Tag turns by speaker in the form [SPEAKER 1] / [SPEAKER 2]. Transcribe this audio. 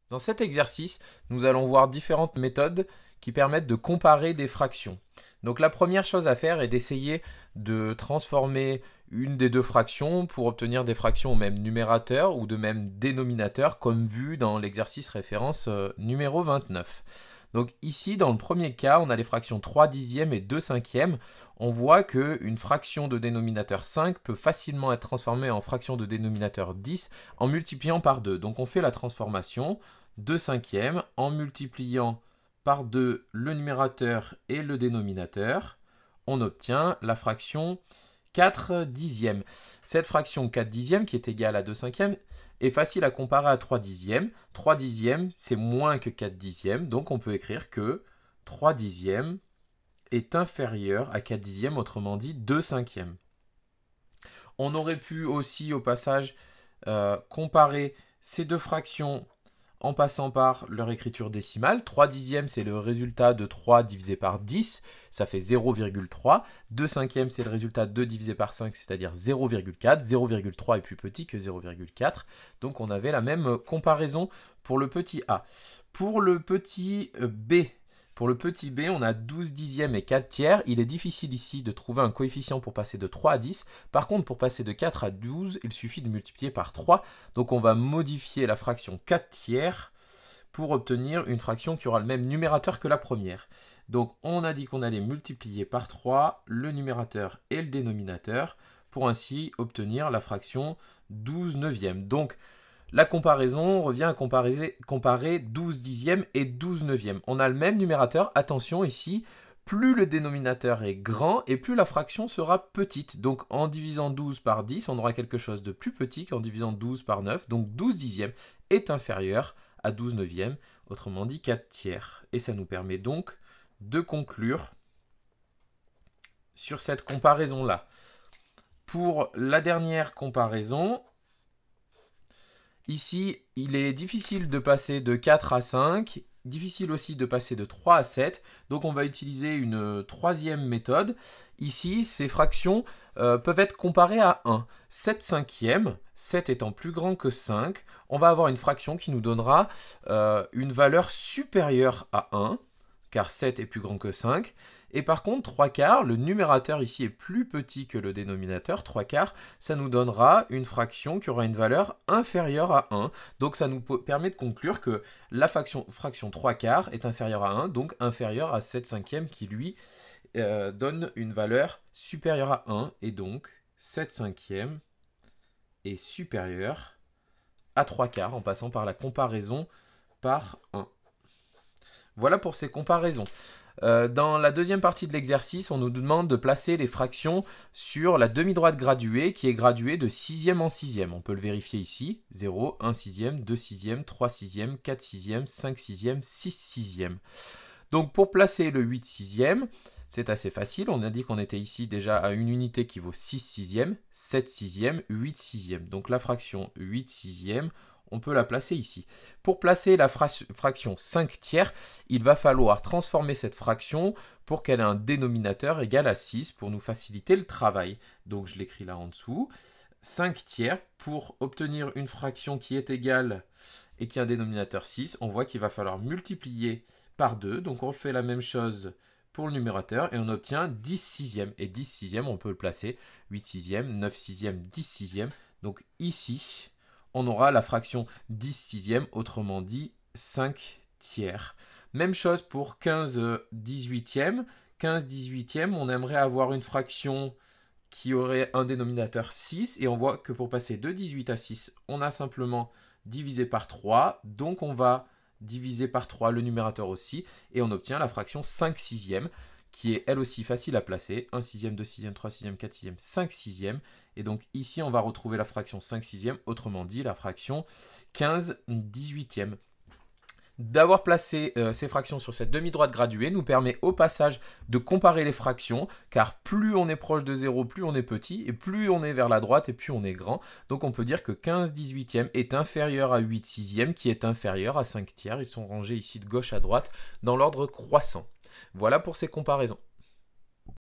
[SPEAKER 1] Dans cet exercice, nous allons voir différentes méthodes qui permettent de comparer des fractions. Donc la première chose à faire est d'essayer de transformer une des deux fractions pour obtenir des fractions au même numérateur ou de même dénominateur comme vu dans l'exercice référence numéro 29. Donc ici, dans le premier cas, on a les fractions 3 dixièmes et 2 cinquièmes. On voit qu'une fraction de dénominateur 5 peut facilement être transformée en fraction de dénominateur 10 en multipliant par 2. Donc on fait la transformation 2 cinquièmes en multipliant par 2 le numérateur et le dénominateur. On obtient la fraction 4 dixièmes. Cette fraction 4 dixièmes, qui est égale à 2 cinquièmes, est facile à comparer à 3 dixièmes. 3 dixièmes, c'est moins que 4 dixièmes, donc on peut écrire que 3 dixièmes est inférieur à 4 dixièmes, autrement dit 2 cinquièmes. On aurait pu aussi au passage comparer ces deux fractions en passant par leur écriture décimale. 3 dixièmes, c'est le résultat de 3 divisé par 10, ça fait 0,3. 2 cinquièmes, c'est le résultat de 2 divisé par 5, c'est-à-dire 0,4. 0,3 est plus petit que 0,4. Donc on avait la même comparaison pour le petit a. Pour le petit b, on a 12 dixièmes et 4 tiers. Il est difficile ici de trouver un coefficient pour passer de 3 à 10. Par contre, pour passer de 4 à 12, il suffit de multiplier par 3. Donc on va modifier la fraction 4 tiers pour obtenir une fraction qui aura le même numérateur que la première. Donc on a dit qu'on allait multiplier par 3 le numérateur et le dénominateur pour ainsi obtenir la fraction 12 neuvièmes. Donc la comparaison revient à comparer 12 dixièmes et 12 neuvièmes. On a le même numérateur, attention ici, plus le dénominateur est grand et plus la fraction sera petite. Donc en divisant 12 par 10, on aura quelque chose de plus petit qu'en divisant 12 par 9. Donc 12 dixièmes est inférieur à 12 neuvièmes, autrement dit 4 tiers. Et ça nous permet donc de conclure sur cette comparaison-là. Pour la dernière comparaison, ici, il est difficile de passer de 4 à 5, difficile aussi de passer de 3 à 7, donc on va utiliser une troisième méthode. Ici, ces fractions peuvent être comparées à 1. 7 cinquièmes, 7 étant plus grand que 5, on va avoir une fraction qui nous donnera une valeur supérieure à 1, car 7 est plus grand que 5. Et par contre, 3 quarts, le numérateur ici est plus petit que le dénominateur, 3 quarts, ça nous donnera une fraction qui aura une valeur inférieure à 1. Donc ça nous permet de conclure que la fraction 3 quarts est inférieure à 1, donc inférieure à 7 cinquièmes qui lui donne une valeur supérieure à 1. Et donc 7 cinquièmes est supérieur à 3 quarts en passant par la comparaison par 1. Voilà pour ces comparaisons. Dans la deuxième partie de l'exercice, on nous demande de placer les fractions sur la demi-droite graduée qui est graduée de sixième en sixième. On peut le vérifier ici. 0, 1 sixième, 2 sixièmes, 3 sixièmes, 4 sixièmes, 5 sixièmes, 6 sixièmes. Donc pour placer le 8 sixième, c'est assez facile. On a dit qu'on était ici déjà à une unité qui vaut 6 sixièmes, 7 sixièmes, 8 sixièmes. Donc la fraction 8 sixièmes, on peut la placer ici. Pour placer la fraction 5 tiers, il va falloir transformer cette fraction pour qu'elle ait un dénominateur égal à 6 pour nous faciliter le travail. Donc je l'écris là en dessous. 5 tiers, pour obtenir une fraction qui est égale et qui a un dénominateur 6, on voit qu'il va falloir multiplier par 2. Donc on fait la même chose pour le numérateur et on obtient 10 sixièmes. Et 10 sixièmes, on peut le placer 8 sixièmes, 9 sixièmes, 10 sixièmes. Donc ici, on aura la fraction 10 sixièmes, autrement dit 5 tiers. Même chose pour 15 18e. 15 18e, on aimerait avoir une fraction qui aurait un dénominateur 6. Et on voit que pour passer de 18 à 6, on a simplement divisé par 3. Donc on va diviser par 3 le numérateur aussi. Et on obtient la fraction 5 sixièmes, qui est elle aussi facile à placer. 1 sixième, 2 sixièmes, 3 sixièmes, 4 sixièmes, 5 sixièmes. Et donc ici, on va retrouver la fraction 5 sixièmes, autrement dit la fraction 15 18e. D'avoir placé ces fractions sur cette demi-droite graduée nous permet au passage de comparer les fractions, car plus on est proche de 0, plus on est petit, et plus on est vers la droite, et plus on est grand. Donc on peut dire que 15 18e est inférieur à 8 sixièmes, qui est inférieur à 5 tiers. Ils sont rangés ici de gauche à droite dans l'ordre croissant. Voilà pour ces comparaisons.